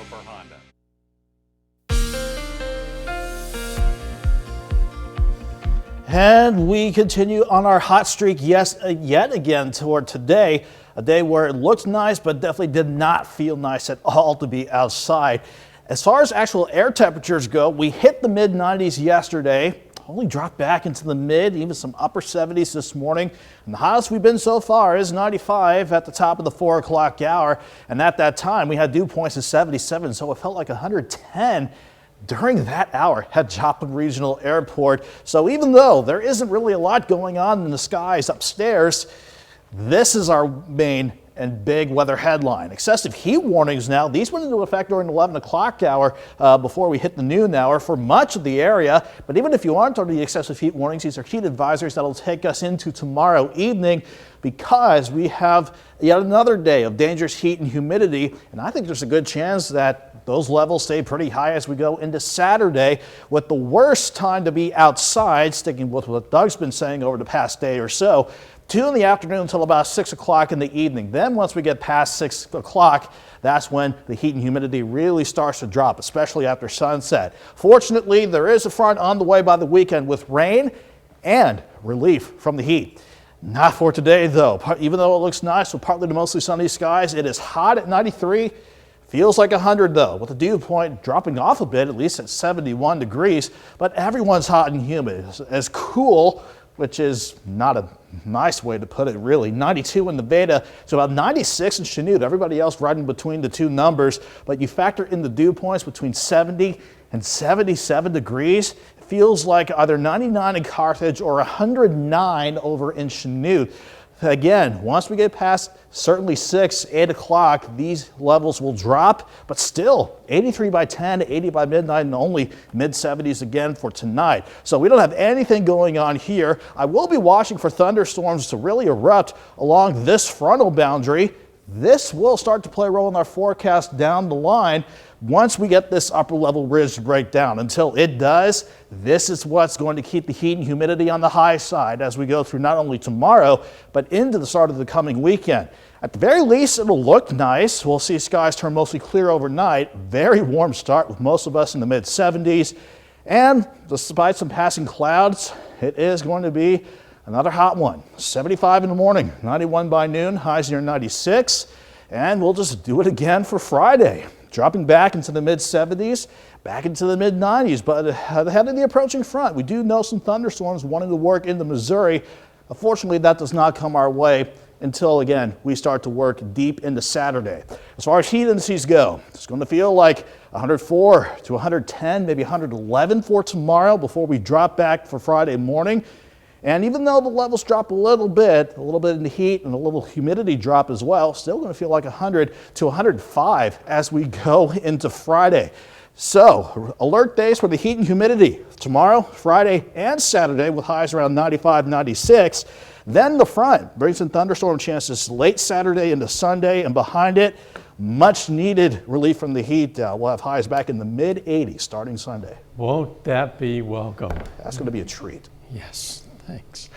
for Honda. And we continue on our hot streak yet again toward today, a day where it looked nice but definitely did not feel nice at all to be outside. As far as actual air temperatures go, we hit the mid 90s yesterday, only dropped back into the mid, even some upper 70s this morning. And the highest we've been so far is 95 at the top of the 4 o'clock hour. And at that time, we had dew points of 77, so it felt like 110 during that hour at Joplin Regional Airport. So even though there isn't really a lot going on in the skies upstairs, this is our main and big weather headline. Excessive heat warnings now. These went into effect during the 11 o'clock hour before we hit the noon hour for much of the area. But even if you aren't under the excessive heat warnings, these are heat advisories that'll take us into tomorrow evening, because we have yet another day of dangerous heat and humidity. And I think there's a good chance that those levels stay pretty high as we go into Saturday, with the worst time to be outside, sticking with what Doug's been saying over the past day or so, 2 in the afternoon until about 6 o'clock in the evening. Then once we get past 6 o'clock, that's when the heat and humidity really starts to drop, especially after sunset. Fortunately, there is a front on the way by the weekend with rain and relief from the heat. Not for today, though. Even though it looks nice with partly to mostly sunny skies, it is hot at 93. Feels like 100, though, with the dew point dropping off a bit, at least at 71 degrees. But everyone's hot and humid. As cool, which is not a nice way to put it, really. 92 in Nevada, so about 96 in Chanute. Everybody else riding between the two numbers. But you factor in the dew points between 70 and 77 degrees. It feels like either 99 in Carthage or 109 over in Chanute. Again, once we get past certainly 6, 8 o'clock, these levels will drop, but still 83 by 10, 80 by midnight, and only mid 70s again for tonight. So we don't have anything going on here. I will be watching for thunderstorms to really erupt along this frontal boundary. This will start to play a role in our forecast down the line once we get this upper level ridge to break down. Until it does, this is what's going to keep the heat and humidity on the high side as we go through not only tomorrow, but into the start of the coming weekend. At the very least, it'll look nice. We'll see skies turn mostly clear overnight. Very warm start with most of us in the mid 70s. And despite some passing clouds, it is going to be another hot one. 75 in the morning, 91 by noon, highs near 96. And we'll just do it again for Friday, dropping back into the mid 70s, back into the mid 90s. But ahead of the approaching front, we do know some thunderstorms wanting to work into Missouri. Unfortunately, that does not come our way until, again, we start to work deep into Saturday. As far as heat indices go, it's going to feel like 104 to 110, maybe 111 for tomorrow before we drop back for Friday morning. And even though the levels drop a little bit in the heat and a little humidity drop as well, still going to feel like 100 to 105 as we go into Friday. So alert days for the heat and humidity tomorrow, Friday, and Saturday with highs around 95, 96. Then the front brings in thunderstorm chances late Saturday into Sunday, and behind it, much needed relief from the heat. We'll have highs back in the mid 80s starting Sunday. Won't that be welcome? That's going to be a treat. Yes, thanks.